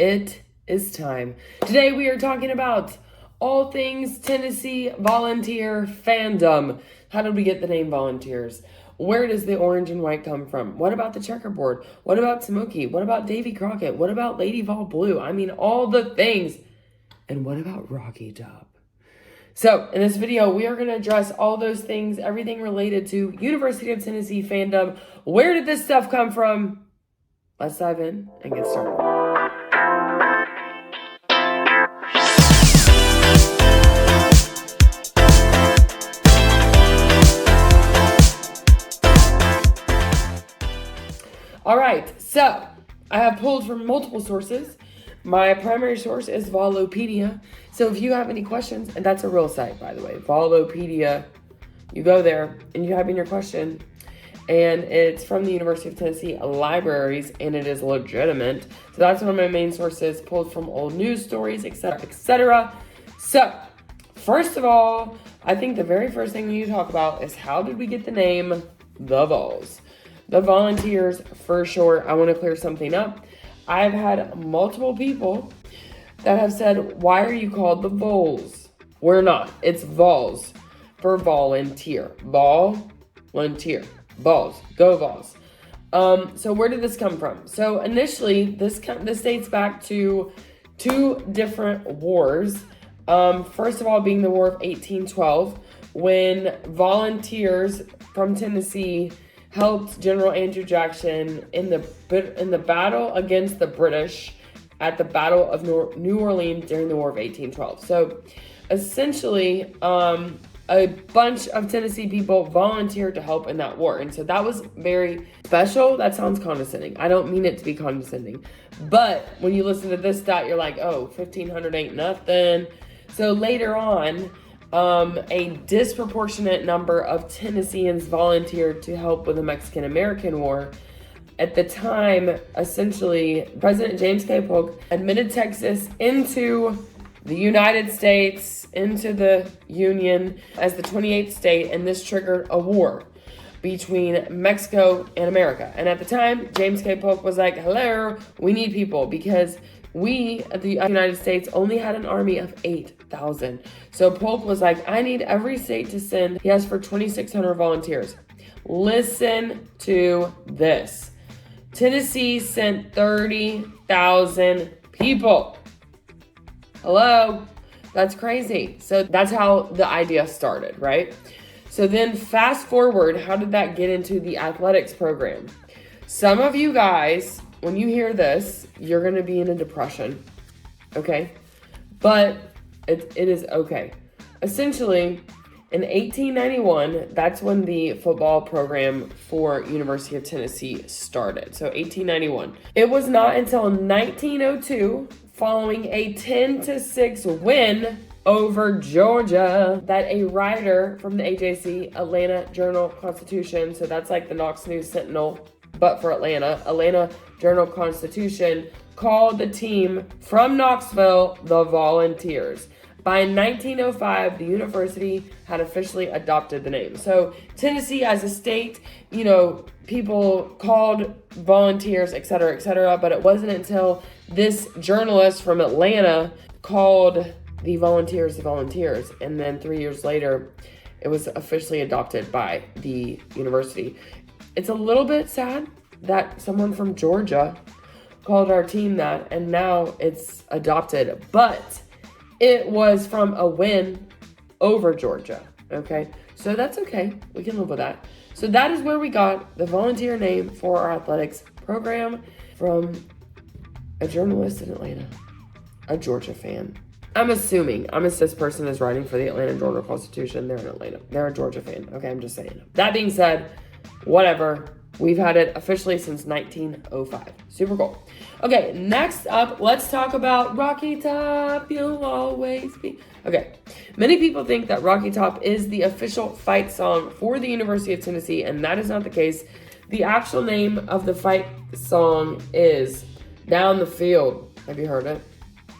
it is time. Today we are talking about all things Tennessee volunteer fandom. How did we get the name Volunteers? Where does the orange and white come from? What about the checkerboard? What about Smokey? What about Davy Crockett? What about Lady Vol Blue? I mean, all the things. And what about Rocky Top? So in this video, we are going to address all those things, everything related to University of Tennessee fandom. Where did this stuff come from? Let's dive in and get started. All right, so I have pulled from multiple sources. My primary source is Volopedia. So if you have any questions, and that's a real site, by the way, Volopedia, you go there and you have in your question, and it's from the University of Tennessee libraries, and it is legitimate. So that's one of my main sources, pulled from old news stories, etc., etc. So first of all, I think the very first thing we need to talk about is how did we get the name the Vols? The Volunteers, for sure. I want to clear something up. I've had multiple people that have said, why are you called the Vols? We're not. It's Vols for volunteer. Volunteer. Vols. Go Vols. So where did this come from? So initially, this dates back to two different wars. First of all, being the War of 1812, when volunteers from Tennessee helped General Andrew Jackson in the battle against the British at the Battle of New Orleans during the War of 1812. So essentially, a bunch of Tennessee people volunteered to help in that war. And so that was very special. That sounds condescending. I don't mean it to be condescending. But when you listen to this stat, you're like, oh, 1,500 ain't nothing. So later on, a disproportionate number of Tennesseans volunteered to help with the Mexican-American War. At the time, essentially, President James K. Polk admitted Texas into the United States, into the Union as the 28th state, and this triggered a war between Mexico and America. And at the time, James K. Polk was like, hello, we need people, because we, the United States, only had an army of 8,000. So Polk was like, I need every state to send. He asked for 2,600 volunteers. Listen to this. Tennessee sent 30,000 people. Hello? That's crazy. So that's how the idea started, right? So then fast forward, how did that get into the athletics program? Some of you guys, when you hear this, you're going to be in a depression, okay? But it is okay. Essentially, in 1891, that's when the football program for University of Tennessee started. So 1891. It was not until 1902, following a 10-6 win over Georgia, that a writer from the AJC, Atlanta Journal-Constitution, so that's like the Knox News Sentinel, but for Atlanta Journal-Constitution, called the team from Knoxville the Volunteers. By 1905, the university had officially adopted the name. So Tennessee as a state, people called volunteers, et cetera, but it wasn't until this journalist from Atlanta called the Volunteers. And then 3 years later, it was officially adopted by the university. It's a little bit sad that someone from Georgia called our team that, and now it's adopted. But it was from a win over Georgia, okay? So that's okay. We can live with that. So that is where we got the volunteer name for our athletics program, from a journalist in Atlanta, a Georgia fan. I'm assuming this person is writing for the Atlanta Journal-Constitution. They're in Atlanta. They're a Georgia fan. Okay, I'm just saying. That being said, whatever. We've had it officially since 1905. Super cool. Okay, next up, let's talk about Rocky Top. You'll always be. Okay, many people think that Rocky Top is the official fight song for the University of Tennessee, and that is not the case. The actual name of the fight song is Down the Field. Have you heard it?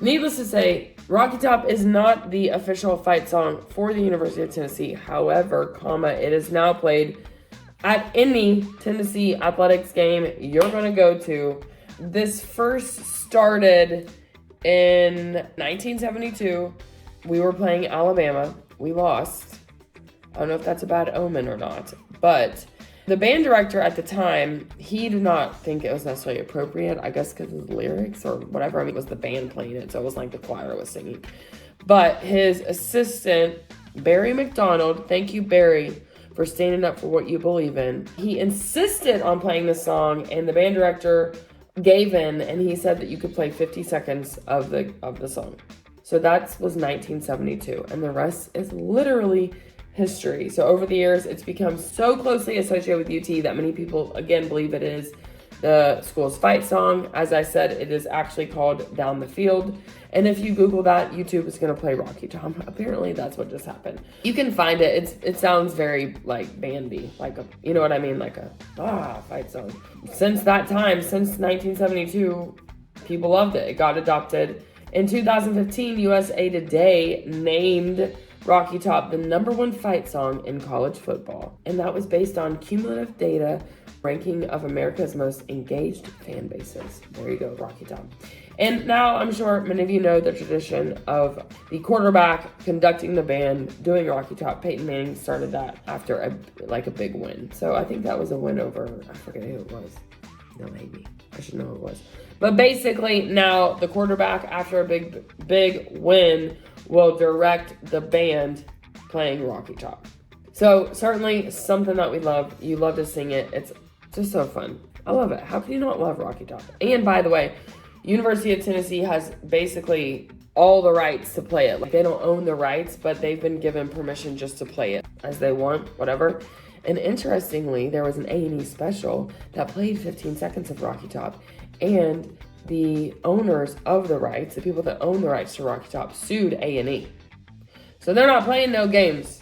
Needless to say, Rocky Top is not the official fight song for the University of Tennessee. However, it is now played at any Tennessee athletics game you're going to go to. this first started in 1972. We were playing Alabama. We lost. I don't know if that's a bad omen or not, but the band director at the time, he did not think it was necessarily appropriate, I guess because of the lyrics or whatever. I mean, it was the band playing it, so it was like the choir was singing. But his assistant, Barry McDonald, thank you, Barry, for standing up for what you believe in. He insisted on playing this song, and the band director gave in, and he said that you could play 50 seconds of the song. So that was 1972, and the rest is literally history. So over the years, it's become so closely associated with UT that many people, again, believe it is the school's fight song. As I said, it is actually called Down the Field. And if you Google that, YouTube is going to play Rocky Top. Apparently, that's what just happened. You can find it. It sounds very, like, bandy. Like, you know what I mean? Like a, fight song. Since that time, since 1972, people loved it. It got adopted. In 2015, USA Today named Rocky Top the #1 fight song in college football. And that was based on cumulative data ranking of America's most engaged fan bases. There you go, Rocky Top. And now I'm sure many of you know the tradition of the quarterback conducting the band doing Rocky Top. Peyton Manning started that after a big win. So I think that was a win over, I forget who it was. Don't hate me. I should know who it was. But basically now the quarterback after a big win will direct the band playing Rocky Top. So certainly something that we love. You love to sing it. It's just so fun. I love it. How can you not love Rocky Top? And by the way, University of Tennessee has basically all the rights to play it. Like, they don't own the rights, but they've been given permission just to play it as they want, whatever. And interestingly, there was an A&E special that played 15 seconds of Rocky Top, and the owners of the rights, the people that own the rights to Rocky Top, sued A&E. So they're not playing no games.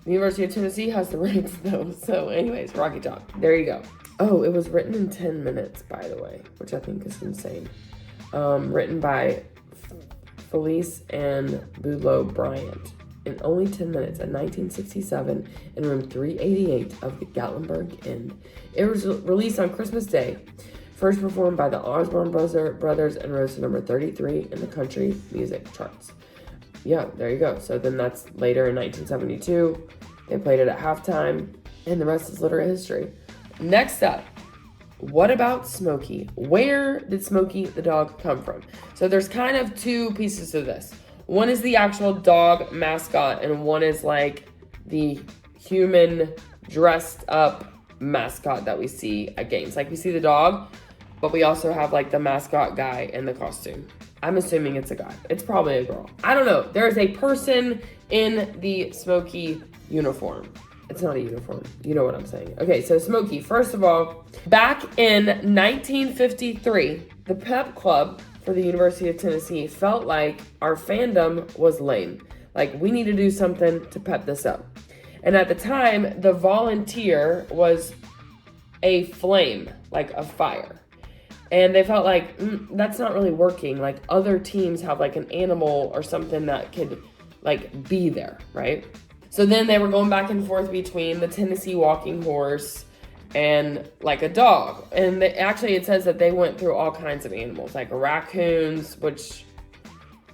The University of Tennessee has the rights though. So anyways, Rocky Top. There you go. Oh, it was written in 10 minutes, by the way, which I think is insane. Written by Felice and Budlow Bryant in only 10 minutes in 1967 in room 388 of the Gatlinburg Inn. It was released on Christmas Day. First performed by the Osborne Brothers and rose to number 33 in the country music charts. Yeah, there you go. So then that's later in 1972. They played it at halftime, and the rest is literary history. Next up, what about Smokey? Where did Smokey the Dog come from? So there's kind of two pieces to this. One is the actual dog mascot, and one is like the human dressed up mascot that we see at games. Like, we see the dog, but we also have like the mascot guy in the costume. I'm assuming it's a guy. It's probably a girl. I don't know. There is a person in the Smokey uniform. It's not a uniform. You know what I'm saying. Okay, so Smokey, first of all, back in 1953, the pep club for the University of Tennessee felt like our fandom was lame. Like, we need to do something to pep this up. And at the time, the volunteer was a flame, like a fire. And they felt like, that's not really working. Like, other teams have like an animal or something that could like be there, right? So then they were going back and forth between the Tennessee walking horse and like a dog. And actually it says that they went through all kinds of animals, like raccoons, which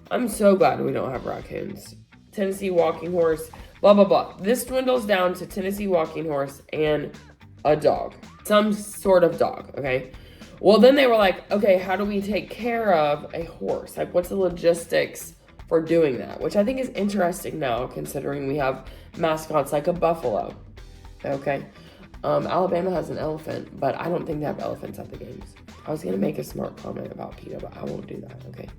I'm so glad we don't have raccoons. Tennessee walking horse, blah, blah, blah. This dwindles down to Tennessee walking horse and a dog, some sort of dog, okay? Well, then they were like, okay, how do we take care of a horse? Like, what's the logistics for doing that? Which I think is interesting now, considering we have mascots like a buffalo, okay? Alabama has an elephant, but I don't think they have elephants at the games. I was going to make a smart comment about PETA, but I won't do that, okay?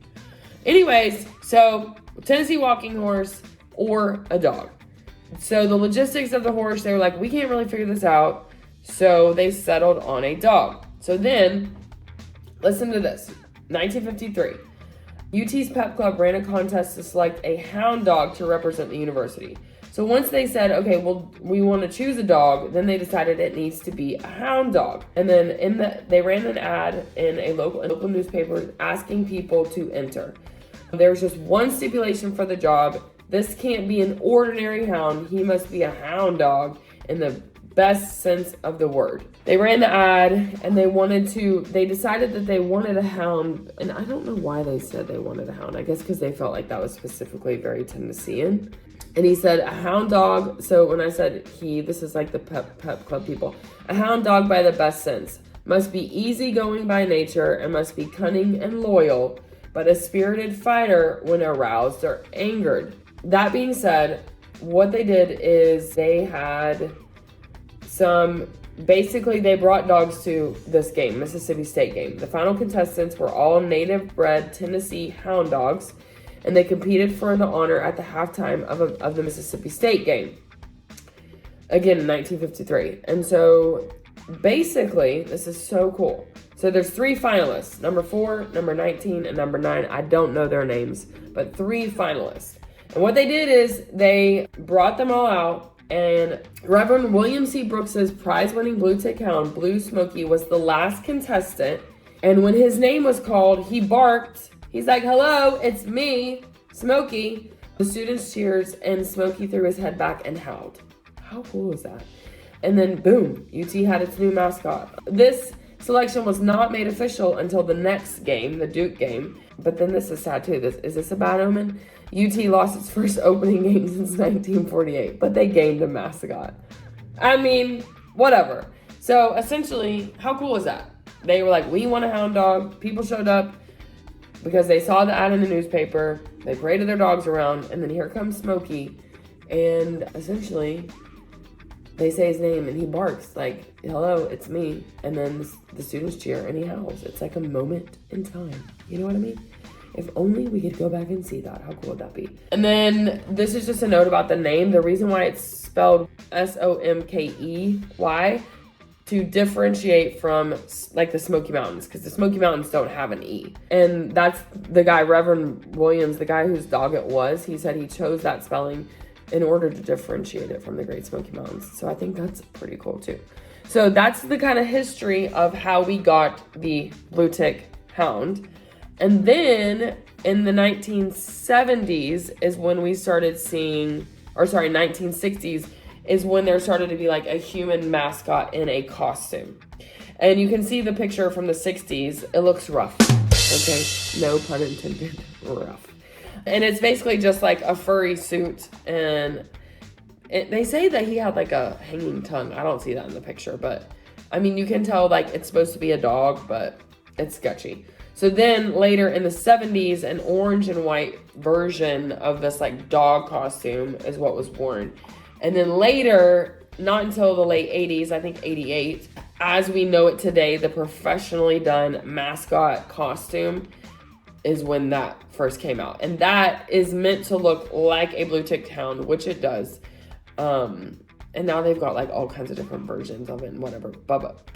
Anyways, so Tennessee walking horse or a dog. So the logistics of the horse, they were like, we can't really figure this out. So they settled on a dog. So then, listen to this. 1953, UT's pep club ran a contest to select a hound dog to represent the university. So once they said, okay, well, we want to choose a dog, then they decided it needs to be a hound dog. And then they ran an ad in a local newspaper asking people to enter. There's just one stipulation for the job. This can't be an ordinary hound. He must be a hound dog. And the best sense of the word. They ran the ad and they decided that they wanted a hound. And I don't know why they said they wanted a hound. I guess because they felt like that was specifically very Tennessean. And he said a hound dog. So when I said this is like the pep club people. A hound dog by the best sense. Must be easygoing by nature and must be cunning and loyal, but a spirited fighter when aroused or angered. That being said, what they did is they had basically they brought dogs to this game, Mississippi State game. The final contestants were all native bred Tennessee hound dogs, and they competed for the honor at the halftime of the Mississippi State game. Again, in 1953. And so basically, this is so cool. So there's 3 finalists, number 4, number 19, and number 9. I don't know their names, but 3 finalists. And what they did is they brought them all out, and Reverend William C. Brooks's prize-winning blue tick hound, Blue Smokey, was the last contestant. And when his name was called, he barked. He's like, "Hello, it's me, Smokey." The students cheers, and Smokey threw his head back and howled. How cool is that? And then, boom, UT had its new mascot. This selection was not made official until the next game, the Duke game. But then this is sad too. Is this a bad omen? UT lost its first opening game since 1948, but they gained a mascot. I mean, whatever. So essentially, how cool is that? They were like, we want a hound dog. People showed up because they saw the ad in the newspaper. They paraded their dogs around, and then here comes Smokey. And essentially, they say his name and he barks like, "Hello, it's me." And then the students cheer and he howls. It's like a moment in time. You know what I mean? If only we could go back and see that. How cool would that be? And then this is just a note about the name. The reason why it's spelled Somkey, to differentiate from like the Smoky Mountains, because the Smoky Mountains don't have an E. And that's the guy, Reverend Williams, the guy whose dog it was. He said he chose that spelling in order to differentiate it from the Great Smoky Mountains. So I think that's pretty cool too. So that's the kind of history of how we got the blue tick hound. And then in the 1970s is when we started seeing, 1960s is when there started to be like a human mascot in a costume. And you can see the picture from the 60s. It looks rough, okay? No pun intended, rough. And it's basically just like a furry suit, and they say that he had like a hanging tongue. I don't see that in the picture, but I mean, you can tell like it's supposed to be a dog, but it's sketchy. So then later in the 70s, an orange and white version of this like dog costume is what was worn. And then later, not until the late 80s, I think 88, as we know it today, the professionally done mascot costume is when that first came out. And that is meant to look like a blue tick hound, which it does. And now they've got like all kinds of different versions of it and whatever. But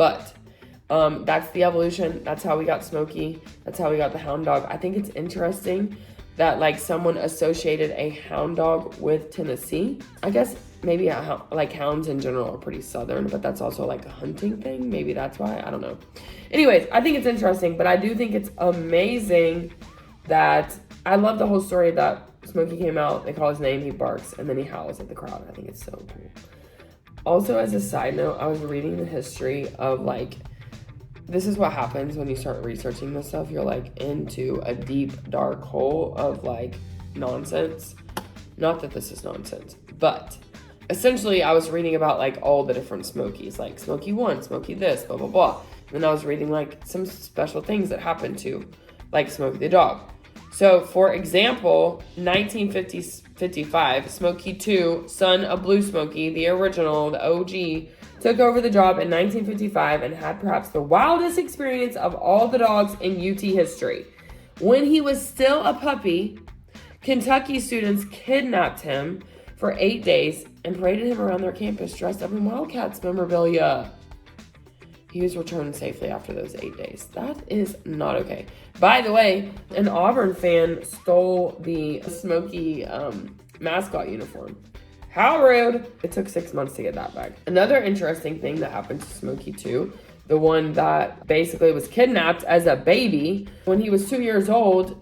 that's the evolution. That's how we got Smokey. That's how we got the hound dog. I think it's interesting that like someone associated a hound dog with Tennessee. I guess maybe like hounds in general are pretty southern, but that's also like a hunting thing. Maybe that's why. I don't know. Anyways, I think it's interesting, but I do think it's amazing that I love the whole story that Smokey came out, they call his name, he barks, and then he howls at the crowd. I think it's so cool. Also, as a side note, I was reading the history of like, this is what happens when you start researching this stuff. You're like into a deep, dark hole of like nonsense. Not that this is nonsense, but essentially I was reading about like all the different Smokies, like Smokey 1, Smokey this, blah, blah, blah. And I was reading like some special things that happened to like Smokey the Dog. So for example, 1955, Smokey 2, son of Blue Smokey, the original, the OG, took over the job in 1955 and had perhaps the wildest experience of all the dogs in UT history. When he was still a puppy, Kentucky students kidnapped him for 8 days and paraded him around their campus dressed up in Wildcats memorabilia. He was returned safely after those 8 days. That is not okay. By the way, an Auburn fan stole the Smokey mascot uniform. How rude. It took 6 months to get that back. Another interesting thing that happened to Smokey 2, the one that basically was kidnapped as a baby, when he was 2 years old,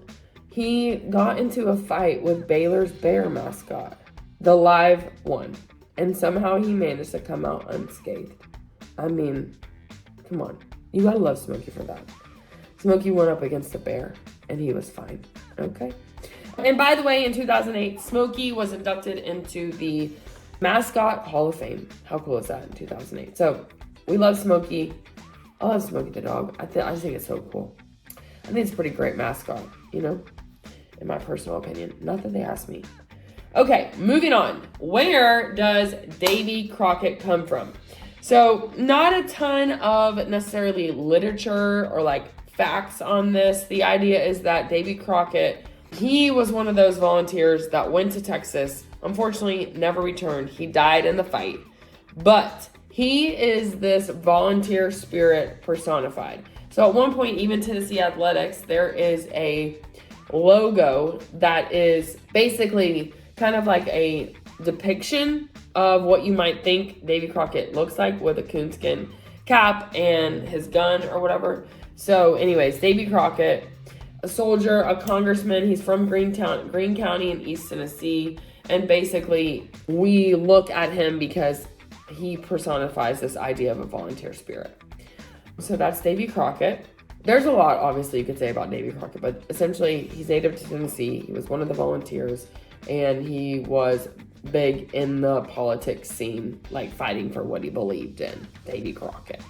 he got into a fight with Baylor's bear mascot, the live one. and somehow he managed to come out unscathed. I mean, come on. You gotta love Smokey for that. Smokey went up against a bear, and he was fine, okay? And by the way, in 2008, Smokey was inducted into the Mascot Hall of Fame. How cool is that in 2008? So, we love Smokey. I love Smokey the Dog. I just think it's so cool. I think it's a pretty great mascot, you know, in my personal opinion. Not that they asked me. Okay, moving on. Where does Davy Crockett come from? So, not a ton of necessarily literature or like facts on this. The idea is that Davy Crockett, he was one of those volunteers that went to Texas, unfortunately never returned. He died in the fight, but he is this volunteer spirit personified. So at one point, even Tennessee Athletics, there is a logo that is basically kind of like a depiction of what you might think Davy Crockett looks like, with a coonskin cap and his gun or whatever. So anyways, Davy Crockett, a soldier, a congressman. He's from Greene County in East Tennessee. And basically, we look at him because he personifies this idea of a volunteer spirit. So that's Davy Crockett. There's a lot, obviously, you could say about Davy Crockett, but essentially, he's native to Tennessee. He was one of the volunteers, and he was big in the politics scene, like fighting for what he believed in. Davy Crockett.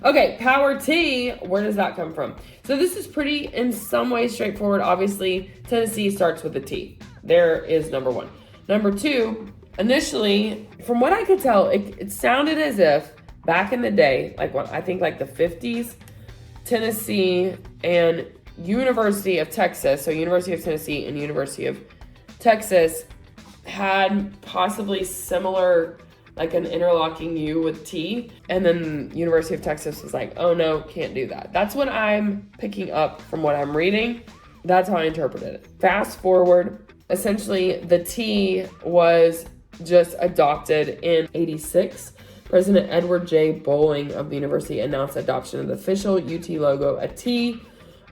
Okay, power T, where does that come from? So this is pretty, in some ways, straightforward. Obviously, Tennessee starts with a T. There is number one. Number two, initially, from what I could tell, it sounded as if back in the day, like what I think like the 50s, Tennessee and University of Texas, so University of Tennessee and University of Texas had possibly similar, like an interlocking U with T, and then University of Texas was like, oh no, can't do that. That's what I'm picking up from what I'm reading. That's how I interpreted it. Fast forward, essentially the T was just adopted in '86. President Edward J. Bowling of the university announced adoption of the official UT logo, a T,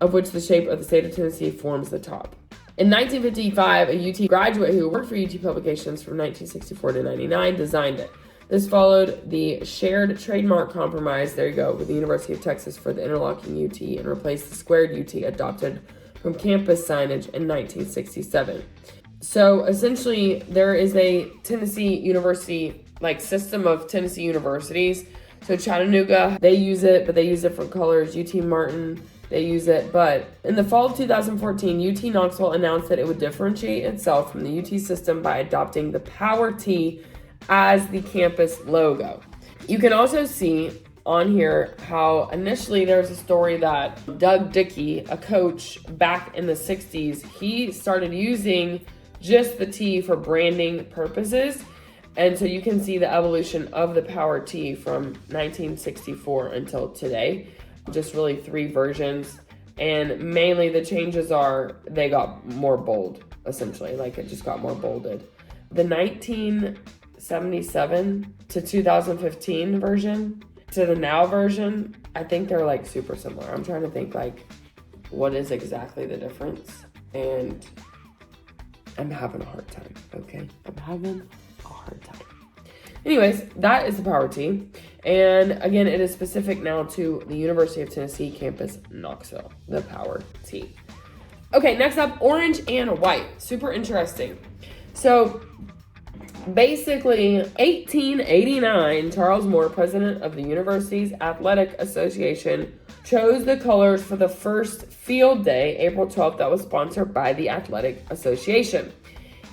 of which the shape of the state of Tennessee forms the top. In 1955, a UT graduate who worked for UT Publications from 1964 to 99 designed it. This followed the shared trademark compromise, there you go, with the University of Texas for the interlocking UT, and replaced the squared UT adopted from campus signage in 1967. So essentially, there is a Tennessee University, like system of Tennessee universities. So Chattanooga, they use it, but they use different colors. UT Martin, they use it. But in the fall of 2014, UT Knoxville announced that it would differentiate itself from the UT system by adopting the Power T as the campus logo. You can also see on here how initially there's a story that Doug Dickey, a coach back in the 60s, he started using just the T for branding purposes. And so you can see the evolution of the Power T from 1964 until today. Just really 3 versions. And mainly the changes are they got more bold, essentially. Like it just got more bolded. The 1977 to 2015 version to the now version, I think they're like super similar. I'm trying to think like what is exactly the difference. And I'm having a hard time, okay? I'm having a hard time. Anyways, that is the Power T. And again, it is specific now to the University of Tennessee campus, Knoxville, the Power T. Okay, next up, orange and white. Super interesting. So basically, 1889, Charles Moore, president of the university's athletic association, chose the colors for the first field day, April 12th, that was sponsored by the Athletic Association.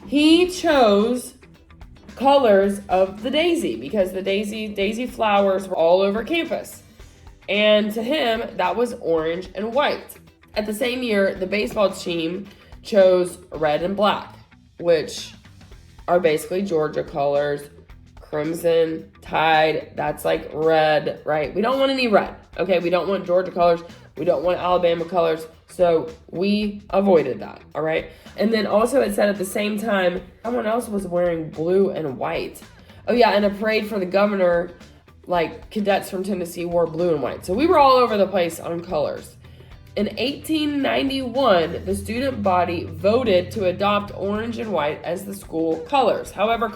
He chose colors of the daisy because the daisy flowers were all over campus. And to him, that was orange and white. At the same year, the baseball team chose red and black, which are basically Georgia colors. Crimson, Tide, that's like red, right? We don't want any red, okay? We don't want Georgia colors. We don't want Alabama colors. So we avoided that, all right? And then also it said at the same time, someone else was wearing blue and white. Oh yeah, and a parade for the governor, like cadets from Tennessee wore blue and white. So we were all over the place on colors. In 1891, the student body voted to adopt orange and white as the school colors. However,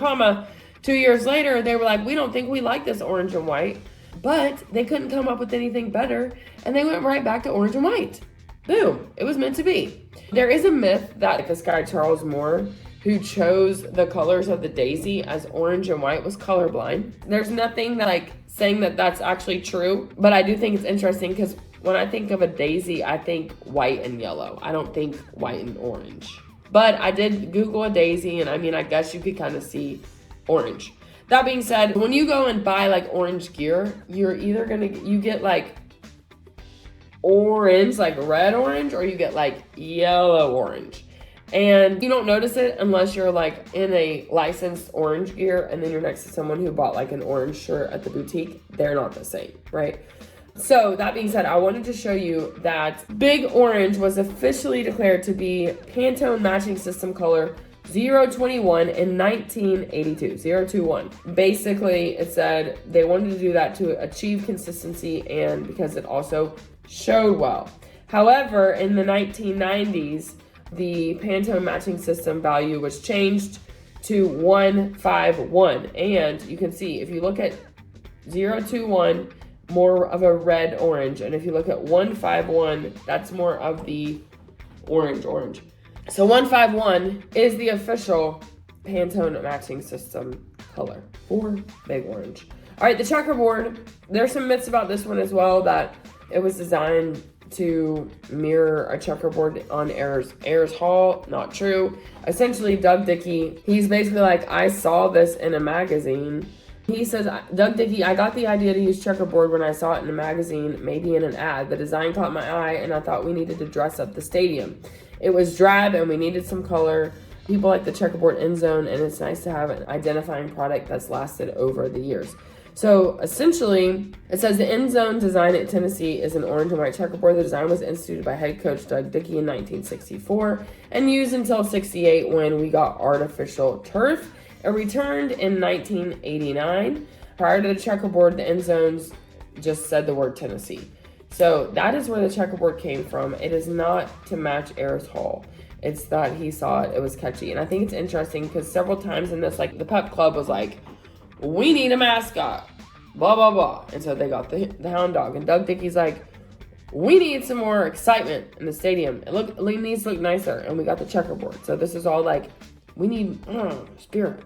2 years later, they were like, we don't think we like this orange and white, but they couldn't come up with anything better, and they went right back to orange and white. Boom, it was meant to be. There is a myth that this guy, Charles Moore, who chose the colors of the daisy as orange and white, was colorblind. There's nothing like saying that that's actually true, but I do think it's interesting because when I think of a daisy, I think white and yellow. I don't think white and orange. But I did Google a daisy, and I mean, I guess you could kind of see orange. That being said, when you go and buy like orange gear, you're either you get like orange, like red orange, or you get like yellow orange. And you don't notice it unless you're like in a licensed orange gear and then you're next to someone who bought like an orange shirt at the boutique. They're not the same, right? So that being said, I wanted to show you that Big Orange was officially declared to be Pantone matching system color 021 in 1982, 021. Basically, it said they wanted to do that to achieve consistency and because it also showed well. However, in the 1990s, the Pantone matching system value was changed to 151. And you can see, if you look at 021, more of a red orange. And if you look at 151, that's more of the orange. So 151 is the official Pantone matching system color for Big Orange. All right, the checkerboard. There's some myths about this one as well, that it was designed to mirror a checkerboard on Ayers Hall. Not true. Essentially, Doug Dickey, he's basically like, I saw this in a magazine. He says, Doug Dickey, I got the idea to use checkerboard when I saw it in a magazine, maybe in an ad. The design caught my eye, and I thought we needed to dress up the stadium. It was drab, and we needed some color. People like the checkerboard Endzone, and it's nice to have an identifying product that's lasted over the years. So essentially, it says the Endzone design at Tennessee is an orange and white checkerboard. The design was instituted by head coach Doug Dickey in 1964 and used until 68 when we got artificial turf. It returned in 1989. Prior to the checkerboard, the Endzones just said the word Tennessee. So that is where the checkerboard came from. It is not to match Ayers Hall. It's that he saw it was catchy. And I think it's interesting because several times in this, like the Pep Club was like, we need a mascot, blah, blah, blah. And so they got the hound dog. And Doug Dickey's like, we need some more excitement in the stadium. It needs to look nicer. And we got the checkerboard. So this is all like, we need spirit,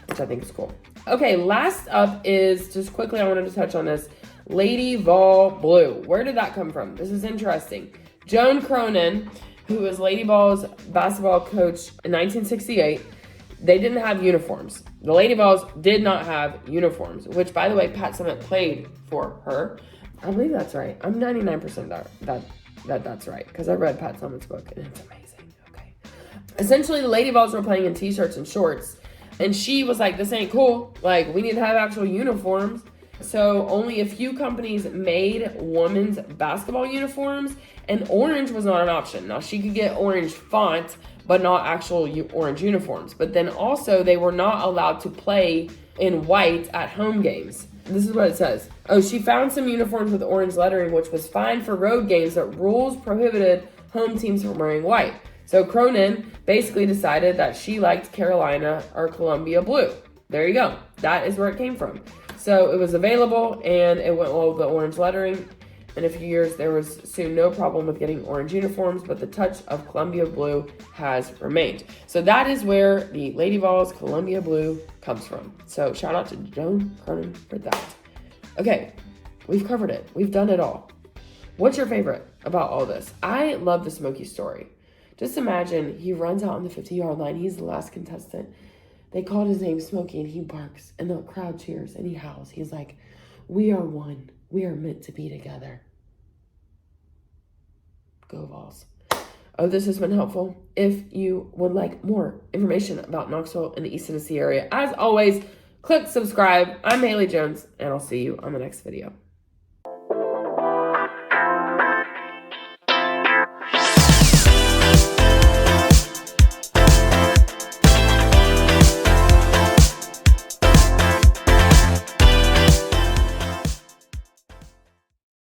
which I think is cool. Okay, last up is, just quickly, I wanted to touch on this, Lady Vol Blue. Where did that come from? This is interesting. Joan Cronin, who was Lady Vol's basketball coach in 1968, they didn't have uniforms. The Lady Vols did not have uniforms, which, by the way, Pat Summitt played for her. I believe that's right. I'm 99% that's right, because I read Pat Summitt's book, and it's amazing. Okay. Essentially, the Lady Vols were playing in t-shirts and shorts, and she was like, this ain't cool. Like, we need to have actual uniforms. So only a few companies made women's basketball uniforms, and orange was not an option. Now, she could get orange font, but not actual orange uniforms. But then also, they were not allowed to play in white at home games. This is what it says. Oh, she found some uniforms with orange lettering, which was fine for road games, but rules prohibited home teams from wearing white. So Cronin basically decided that she liked Carolina or Columbia blue. There you go. That is where it came from. So it was available, and it went well with the orange lettering. In a few years, there was soon no problem with getting orange uniforms, but the touch of Columbia blue has remained. So that is where the Lady Vols Columbia blue comes from. So shout out to Joan Cronin for that. Okay, we've covered it. We've done it all. What's your favorite about all this? I love the Smokey story. Just imagine he runs out on the 50-yard line. He's the last contestant. They called his name Smokey, and he barks, and the crowd cheers, and he howls. He's like, we are one. We are meant to be together. Go Vols. Oh, this has been helpful. If you would like more information about Knoxville and the East Tennessee area, as always, click subscribe. I'm Haley Jones, and I'll see you on the next video.